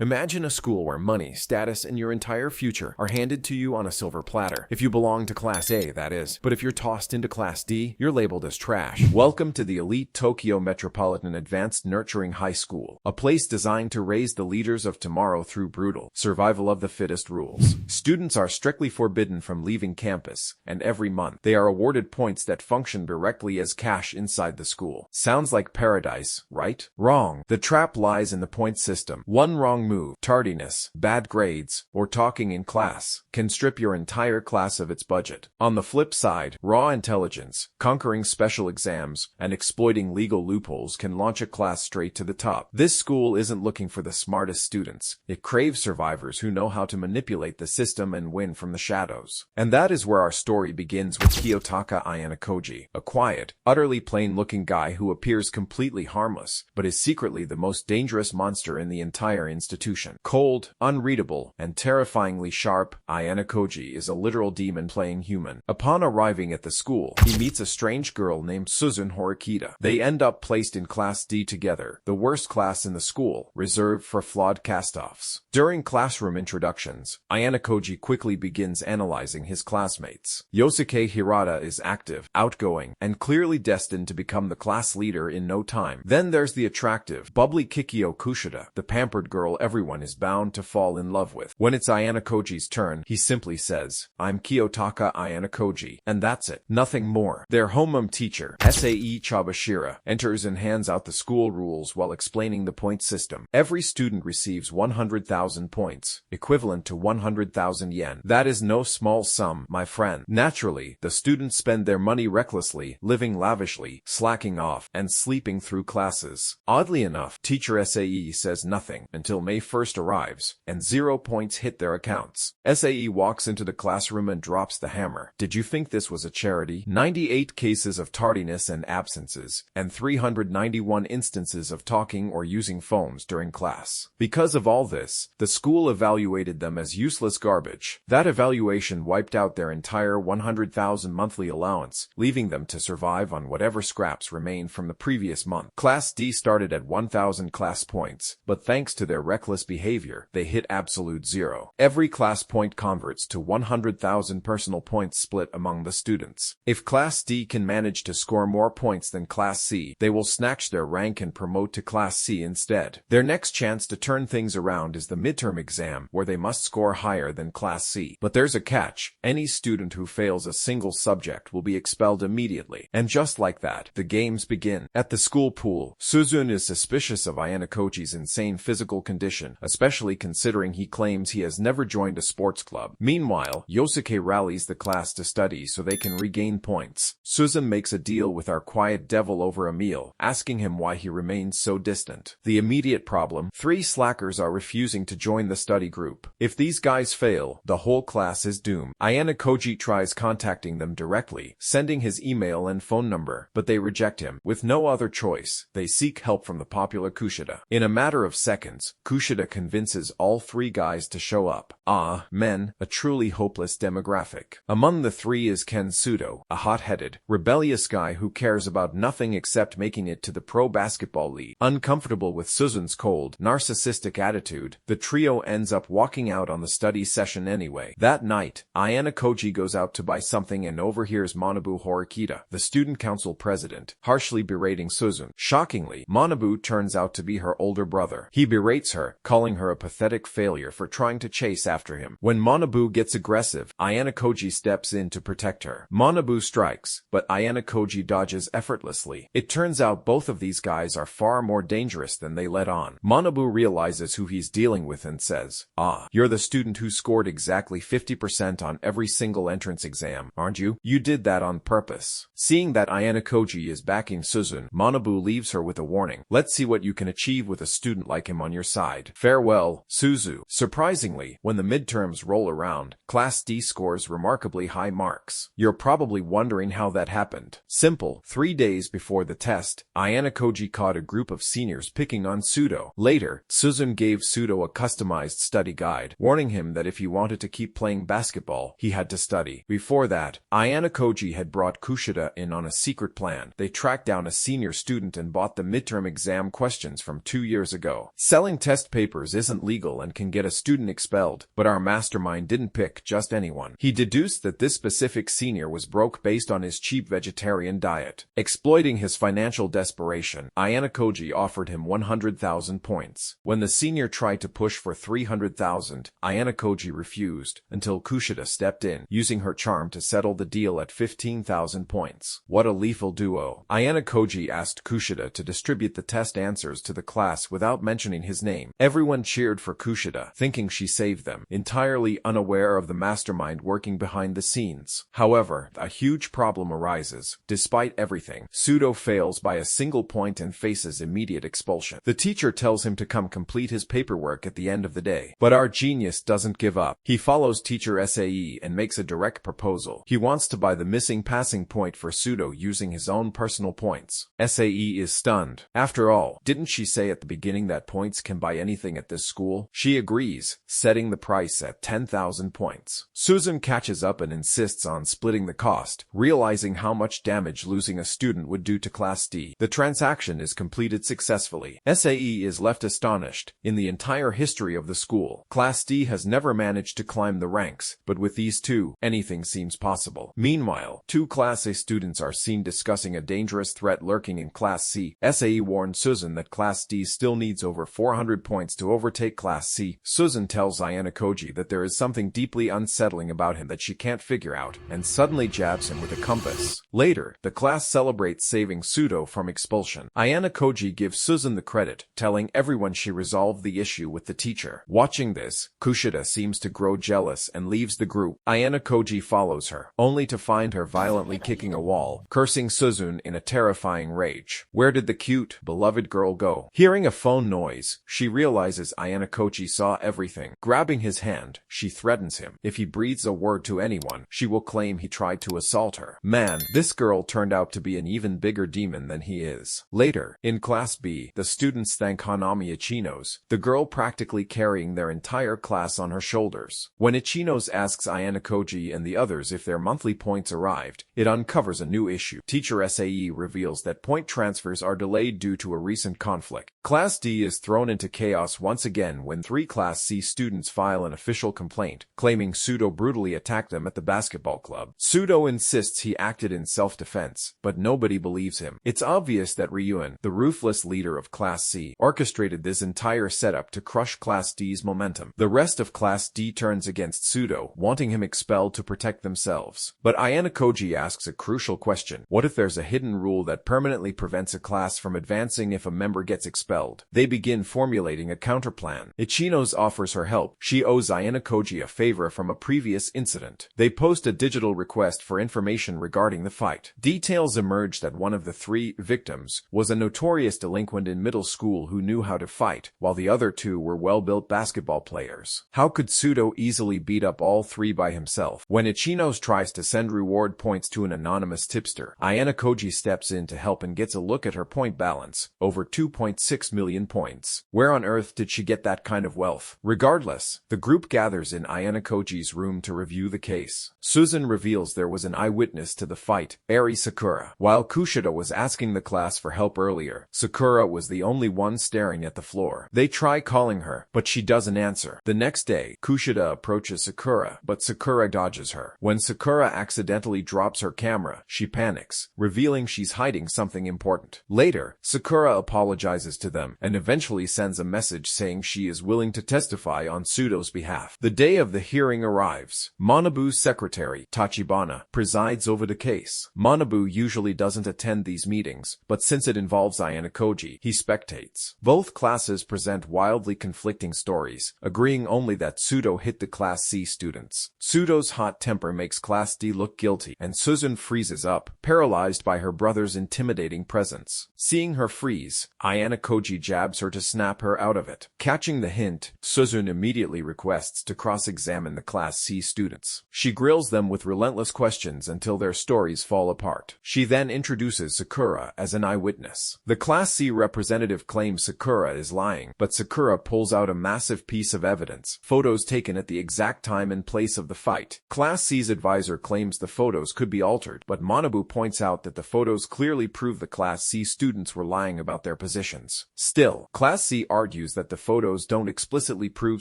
Imagine a school where money, status, and your entire future are handed to you on a silver platter. If you belong to Class A, that is. But if you're tossed into Class D, you're labeled as trash. Welcome to the elite Tokyo Metropolitan Advanced Nurturing High School, a place designed to raise the leaders of tomorrow through brutal, survival-of-the-fittest rules. Students are strictly forbidden from leaving campus, and every month, they are awarded points that function directly as cash inside the school. Sounds like paradise, right? Wrong. The trap lies in the point system. One wrong move, tardiness, bad grades, or talking in class can strip your entire class of its budget. On the flip side, raw intelligence, conquering special exams, and exploiting legal loopholes can launch a class straight to the top. This school isn't looking for the smartest students. It craves survivors who know how to manipulate the system and win from the shadows. And that is where our story begins with Kiyotaka Ayanokoji, a quiet, utterly plain-looking guy who appears completely harmless, but is secretly the most dangerous monster in the entire institution. Cold, unreadable, and terrifyingly sharp, Ayanokoji is a literal demon playing human. Upon arriving at the school, he meets a strange girl named Suzune Horikita. They end up placed in Class D together, the worst class in the school, reserved for flawed cast-offs. During classroom introductions, Ayanokoji quickly begins analyzing his classmates. Yosuke Hirata is active, outgoing, and clearly destined to become the class leader in no time. Then there's the attractive, bubbly Kikyo Kushida, the pampered girl everyone is bound to fall in love with. When it's Ayanokoji's turn, he simply says, "I'm Kiyotaka Ayanokoji," and that's it. Nothing more. Their homeroom teacher, Sae Chabashira, enters and hands out the school rules while explaining the point system. Every student receives 100,000 points, equivalent to 100,000 yen. That is no small sum, my friend. Naturally, the students spend their money recklessly, living lavishly, slacking off, and sleeping through classes. Oddly enough, teacher Sae says nothing until May 1st arrives, and 0 points hit their accounts. Sae walks into the classroom and drops the hammer. Did you think this was a charity? 98 cases of tardiness and absences, and 391 instances of talking or using phones during class. Because of all this, the school evaluated them as useless garbage. That evaluation wiped out their entire 100,000 monthly allowance, leaving them to survive on whatever scraps remained from the previous month. Class D started at 1,000 class points, but thanks to their reckless behavior, they hit absolute zero. Every class point converts to 100,000 personal points split among the students. If Class D can manage to score more points than Class C, they will snatch their rank and promote to Class C instead. Their next chance to turn things around is the midterm exam, where they must score higher than Class C. But there's a catch. Any student who fails a single subject will be expelled immediately. And just like that, the games begin. At the school pool, Suzune is suspicious of Ayanokoji's insane physical condition, especially considering he claims he has never joined a sports club. Meanwhile, Yosuke rallies the class to study so they can regain points. Suzune makes a deal with our quiet devil over a meal, asking him why he remains so distant. The immediate problem: 3 slackers are refusing to join the study group. If these guys fail, the whole class is doomed. Ayanokoji tries contacting them directly, sending his email and phone number, but they reject him. With no other choice, they seek help from the popular Kushida. In a matter of seconds, Kushida convinces all 3 guys to show up. Ah, men, a truly hopeless demographic. Among the 3 is Ken Sudo, a hot-headed, rebellious guy who cares about nothing except making it to the pro basketball league. Uncomfortable with Suzune's cold, narcissistic attitude, the trio ends up walking out on the study session anyway. That night, Ayanokoji goes out to buy something and overhears Manabu Horikita, the student council president, harshly berating Suzune. Shockingly, Manabu turns out to be her older brother. He berates her, calling her a pathetic failure for trying to chase after him. When Manabu gets aggressive, Ayanokoji steps in to protect her. Manabu strikes, but Ayanokoji dodges effortlessly. It turns out both of these guys are far more dangerous than they let on. Manabu realizes who he's dealing with and says, "Ah, you're the student who scored exactly 50% on every single entrance exam, aren't you? You did that on purpose." Seeing that Ayanokoji is backing Suzune, Manabu leaves her with a warning. "Let's see what you can achieve with a student like him on your side. Farewell, Suzu." Surprisingly, when the midterms roll around, Class D scores remarkably high marks. You're probably wondering how that happened. Simple. 3 days before the test, Ayanokoji caught a group of seniors picking on Sudo. Later, Suzune gave Sudo a customized study guide, warning him that if he wanted to keep playing basketball, he had to study. Before that, Ayanokoji had brought Kushida in on a secret plan. They tracked down a senior student and bought the midterm exam questions from 2 years ago. Selling test test papers isn't legal and can get a student expelled, but our mastermind didn't pick just anyone. He deduced that this specific senior was broke based on his cheap vegetarian diet. Exploiting his financial desperation, Ayanokoji offered him 100,000 points. When the senior tried to push for 300,000, Ayanokoji refused, until Kushida stepped in, using her charm to settle the deal at 15,000 points. What a lethal duo. Ayanokoji asked Kushida to distribute the test answers to the class without mentioning his name. Everyone cheered for Kushida, thinking she saved them, entirely unaware of the mastermind working behind the scenes. However, a huge problem arises. Despite everything, Pseudo fails by a single point and faces immediate expulsion. The teacher tells him to come complete his paperwork at the end of the day. But our genius doesn't give up. He follows teacher Sae and makes a direct proposal. He wants to buy the missing passing point for Pseudo using his own personal points. Sae is stunned. After all, didn't she say at the beginning that points can buy anything at this school? She agrees, setting the price at 10,000 points. Susan catches up and insists on splitting the cost, realizing how much damage losing a student would do to Class D. The transaction is completed successfully. Sae is left astonished. In the entire history of the school, Class D has never managed to climb the ranks, but with these two, anything seems possible. Meanwhile, two Class A students are seen discussing a dangerous threat lurking in Class C. Sae warns Susan that Class D still needs over 400 points to overtake Class C. Susan tells Ayanokoji that there is something deeply unsettling about him that she can't figure out, and suddenly jabs him with a compass. Later, the class celebrates saving Pseudo from expulsion. Ayanokoji gives Susan the credit, telling everyone she resolved the issue with the teacher. Watching this, Kushida seems to grow jealous and leaves the group. Ayanokoji follows her, only to find her violently kicking a wall, cursing Susan in a terrifying rage. Where did the cute, beloved girl go? Hearing a phone noise, she realizes Ayanokoji saw everything. Grabbing his hand, she threatens him. If he breathes a word to anyone, she will claim he tried to assault her. Man, this girl turned out to be an even bigger demon than he is. Later, in Class B, the students thank Hanami Ichinos, the girl practically carrying their entire class on her shoulders. When Ichinos asks Ayanokoji and the others if their monthly points arrived, it uncovers a new issue. Teacher Sae reveals that point transfers are delayed due to a recent conflict. Class D is thrown into chaos once again when three Class C students file an official complaint, claiming Pseudo brutally attacked them at the basketball club. Pseudo insists he acted in self-defense, but nobody believes him. It's obvious that Ryuan, the ruthless leader of Class C, orchestrated this entire setup to crush Class D's momentum. The rest of Class D turns against Pseudo, wanting him expelled to protect themselves. But Ayanokoji asks a crucial question. What if there's a hidden rule that permanently prevents a class from advancing if a member gets expelled? They begin formulating a counterplan. Ichinos offers her help. She owes Ayanokoji a favor from a previous incident. They post a digital request for information regarding the fight. Details emerge that one of the three victims was a notorious delinquent in middle school who knew how to fight, while the other two were well-built basketball players. How could Pseudo easily beat up all three by himself? When Ichinos tries to send reward points to an anonymous tipster, Ayanokoji steps in to help and gets a look at her point balance, over 2.6 million points. Where on earth did she get that kind of wealth? Regardless, the group gathers in Ayanokoji's room to review the case. Susan reveals there was an eyewitness to the fight, Eri Sakura. While Kushida was asking the class for help earlier, Sakura was the only one staring at the floor. They try calling her, but she doesn't answer. The next day, Kushida approaches Sakura, but Sakura dodges her. When Sakura accidentally drops her camera, she panics, revealing she's hiding something important. Later, Sakura apologizes to them and eventually sends a message saying she is willing to testify on Pseudo's behalf. The day of the hearing arrives. Manabu's secretary, Tachibana, presides over the case. Manabu usually doesn't attend these meetings, but since it involves Ayanokoji, he spectates. Both classes present wildly conflicting stories, agreeing only that Pseudo hit the Class C students. Pseudo's hot temper makes Class D look guilty, and Susan freezes up, paralyzed by her brother's intimidating presence. Seeing her freeze, Ayanokoji jabs her to snap her out of it. Catching the hint, Susan immediately requests to cross-examine the Class C students. She grills them with relentless questions until their stories fall apart. She then introduces Sakura as an eyewitness. The Class C representative claims Sakura is lying, but Sakura pulls out a massive piece of evidence, photos taken at the exact time and place of the fight. Class C's advisor claims the photos could be altered, but Manabu points out that the photos clearly prove the Class C students were lying about their positions. Still, Class C art argues that the photos don't explicitly prove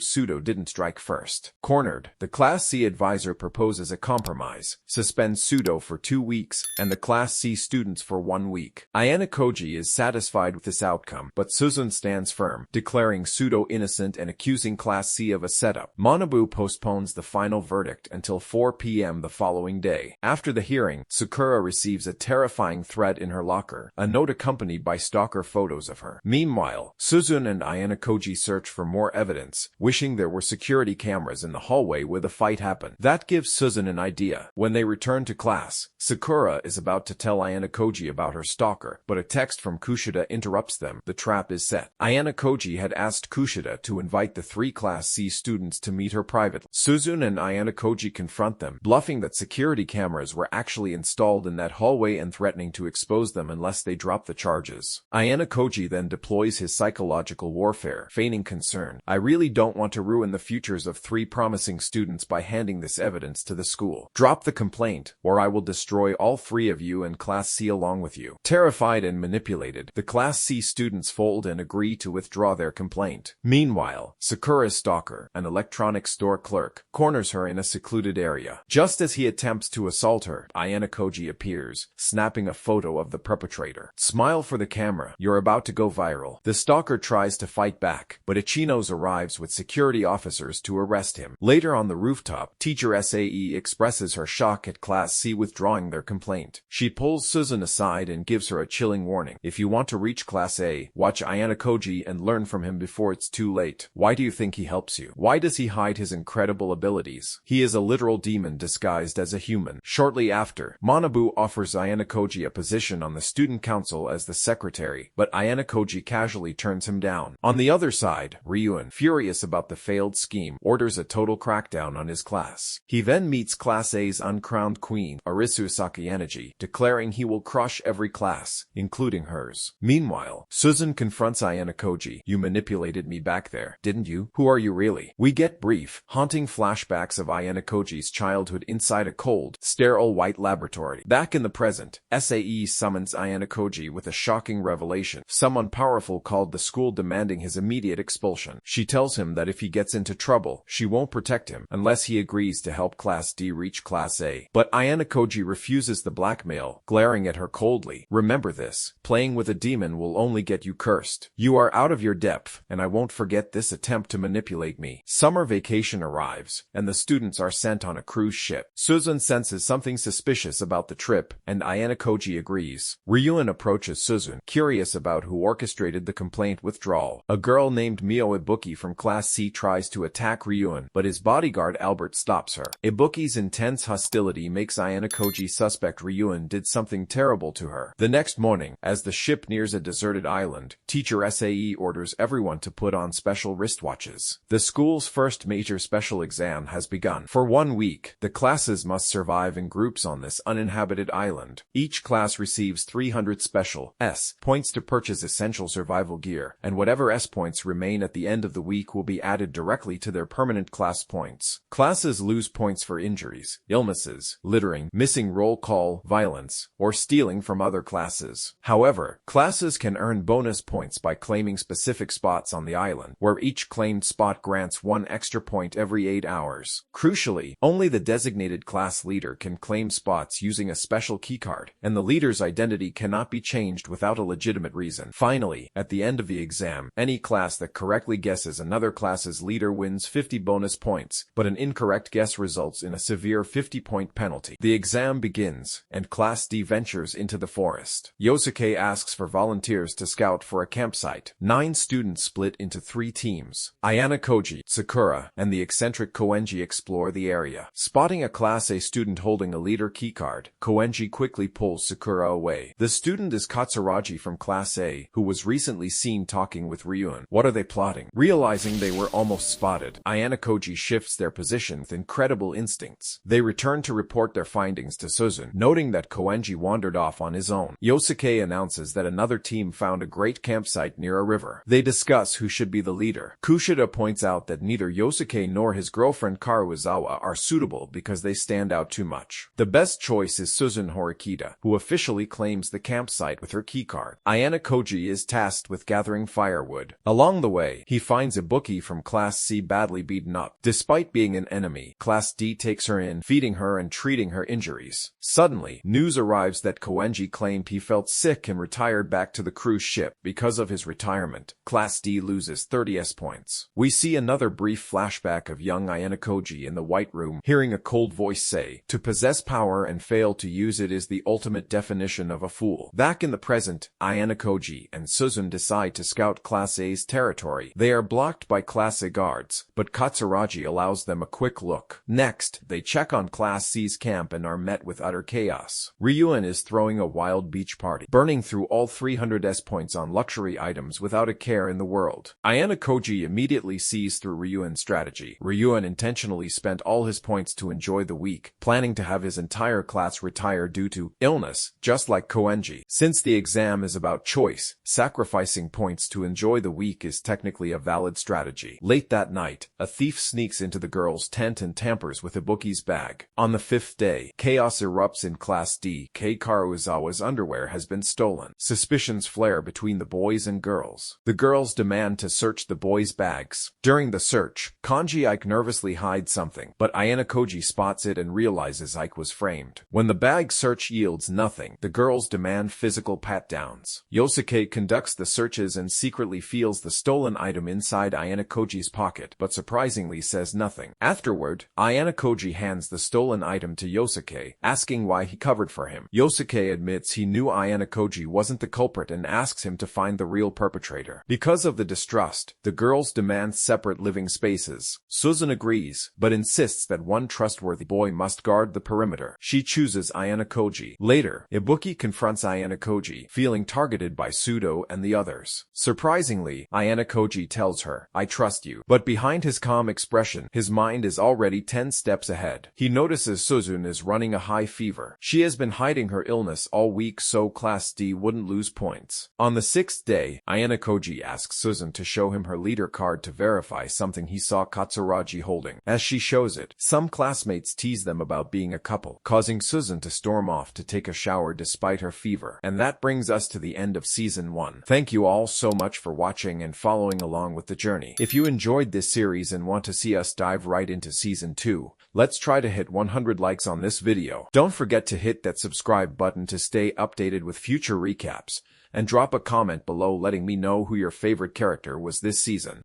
Pseudo didn't strike first. Cornered, the Class C advisor proposes a compromise: suspend Pseudo for 2 weeks and the Class C students for 1 week. Ayanokoji is satisfied with this outcome, but Suzun stands firm, declaring Pseudo innocent and accusing Class C of a setup. Manabu postpones the final verdict until 4 p.m. the following day. After the hearing, Sakura receives a terrifying threat in her locker, a note accompanied by stalker photos of her. Meanwhile, Suzun and Ayanokoji search for more evidence, wishing there were security cameras in the hallway where the fight happened. That gives Suzun an idea. When they return to class, Sakura is about to tell Ayanokoji about her stalker, but a text from Kushida interrupts them. The trap is set. Ayanokoji had asked Kushida to invite the 3 Class C students to meet her privately. Suzun and Ayanokoji confront them, bluffing that security cameras were actually installed in that hallway and threatening to expose them unless they drop the charges. Ayanokoji then deploys his psychological warfare, feigning concern. I really don't want to ruin the futures of 3 promising students by handing this evidence to the school. Drop the complaint, or I will destroy all 3 of you and Class C along with you. Terrified and manipulated, the Class C students fold and agree to withdraw their complaint. Meanwhile, Sakura's stalker, an electronics store clerk, corners her in a secluded area. Just as he attempts to assault her, Ayanokoji appears, snapping a photo of the perpetrator. Smile for the camera, you're about to go viral. The stalker tries to fight back, but Ichinos arrives with security officers to arrest him. Later on the rooftop, teacher Sae expresses her shock at Class C withdrawing their complaint. She pulls Suzun aside and gives her a chilling warning. If you want to reach Class A, watch Ayanokoji and learn from him before it's too late. Why do you think he helps you? Why does he hide his incredible abilities? He is a literal demon disguised as a human. Shortly after, Manabu offers Ayanokoji a position on the student council as the secretary, but Ayanokoji casually turns him down. On the other side, Ryuan, furious about the failed scheme, orders a total crackdown on his class. He then meets Class A's uncrowned queen, Arisu Sakayanaji, declaring he will crush every class, including hers. Meanwhile, Suzun confronts Ayanokoji. You manipulated me back there, didn't you? Who are you really? We get brief, haunting flashbacks of Ayanokoji's childhood inside a cold, sterile white laboratory. Back in the present, Sae summons Ayanokoji with a shocking revelation. Someone powerful called the school demanding his immediate expulsion. She tells him that if he gets into trouble, she won't protect him unless he agrees to help Class D reach Class A. But Ayanokoji refuses the blackmail, glaring at her coldly. Remember this, playing with a demon will only get you cursed. You are out of your depth, and I won't forget this attempt to manipulate me. Summer vacation arrives, and the students are sent on a cruise ship. Suzun senses something suspicious about the trip, and Ayanokoji agrees. Ryuan approaches Suzun, curious about who orchestrated the complaint withdrawal. A girl named Mio Ibuki from Class C tries to attack Ryuan, but his bodyguard Albert stops her. Ibuki's intense hostility makes Ayanokoji suspect Ryuan did something terrible to her. The next morning, as the ship nears a deserted island, teacher Sae orders everyone to put on special wristwatches. The school's first major special exam has begun. For 1 week, the classes must survive in groups on this uninhabited island. Each class receives 300 special S points to purchase essential survival gear, and whatever S points remain at the end of the week will be added directly to their permanent class points. Classes lose points for injuries, illnesses, littering, missing roll call, violence, or stealing from other classes. However, classes can earn bonus points by claiming specific spots on the island, where each claimed spot grants 1 extra point every 8 hours. Crucially, only the designated class leader can claim spots using a special keycard, and the leader's identity cannot be changed without a legitimate reason. Finally, at the end of the exam, any class that correctly guesses another class's leader wins 50 bonus points, but an incorrect guess results in a severe 50-point penalty. The exam begins, and Class D ventures into the forest. Yosuke asks for volunteers to scout for a campsite. 9 students split into 3 teams. Ayanokoji, Sakura, and the eccentric Koenji explore the area. Spotting a Class A student holding a leader keycard, Koenji quickly pulls Sakura away. The student is Katsuragi from Class A, who was recently seen talking with Ryuan. What are they plotting? Realizing they were almost spotted, Ayanokoji shifts their position with incredible instincts. They return to report their findings to Suzun, noting that Koenji wandered off on his own. Yosuke announces that another team found a great campsite near a river. They discuss who should be the leader. Kushida points out that neither Yosuke nor his girlfriend Karuizawa are suitable because they stand out too much. The best choice is Suzun Horikita, who officially claims the campsite with her keycard. Ayanokoji is tasked with gathering firewood, would. Along the way, he finds a bookie from Class C badly beaten up. Despite being an enemy, Class D takes her in, feeding her and treating her injuries. Suddenly, news arrives that Koenji claimed he felt sick and retired back to the cruise ship. Because of his retirement, Class D loses 30 S points. We see another brief flashback of young Ayanokoji in the White Room, hearing a cold voice say, "To possess power and fail to use it is the ultimate definition of a fool." Back in the present, Ayanokoji and Suzun decide to scout Class A's territory. They are blocked by Class A guards, but Katsuragi allows them a quick look. Next, they check on Class C's camp and are met with utter chaos. Ryuan is throwing a wild beach party, burning through all 300 S points on luxury items without a care in the world. Ayanokoji immediately sees through Ryuan's strategy. Ryuan intentionally spent all his points to enjoy the week, planning to have his entire class retire due to illness, just like Koenji. Since the exam is about choice, sacrificing points to enjoy the week is technically a valid strategy. Late that night, a thief sneaks into the girls' tent and tampers with a bookie's bag. On the 5th day, chaos erupts in Class D. Kei Karuizawa's underwear has been stolen. Suspicions flare between the boys and girls. The girls demand to search the boys' bags. During the search, Kanji Ike nervously hides something, but Ayanokoji spots it and realizes Ike was framed. When the bag search yields nothing, the girls demand physical pat-downs. Yosuke conducts the searches and secretly feels the stolen item inside Ayanokoji's pocket, but surprisingly says nothing. Afterward, Ayanokoji hands the stolen item to Yosuke, asking why he covered for him. Yosuke admits he knew Ayanokoji wasn't the culprit and asks him to find the real perpetrator. Because of the distrust, the girls demand separate living spaces. Suzun agrees, but insists that one trustworthy boy must guard the perimeter. She chooses Ayanokoji. Later, Ibuki confronts Ayanokoji, feeling targeted by Sudo and the others. Surprisingly, Ayanokoji tells her, "I trust you." But behind his calm expression, his mind is already 10 steps ahead. He notices Suzun is running a high fever. She has been hiding her illness all week so Class D wouldn't lose points. On the 6th day, Ayanokoji asks Suzun to show him her leader card to verify something he saw Katsuragi holding. As she shows it, some classmates tease them about being a couple, causing Suzun to storm off to take a shower despite her fever. And that brings us to the end of Season 1. Thank you all so much for watching and following along with the journey. If you enjoyed this series and want to see us dive right into Season 2, let's try to hit 100 likes on this video. Don't forget to hit that subscribe button to stay updated with future recaps, and drop a comment below letting me know who your favorite character was this season.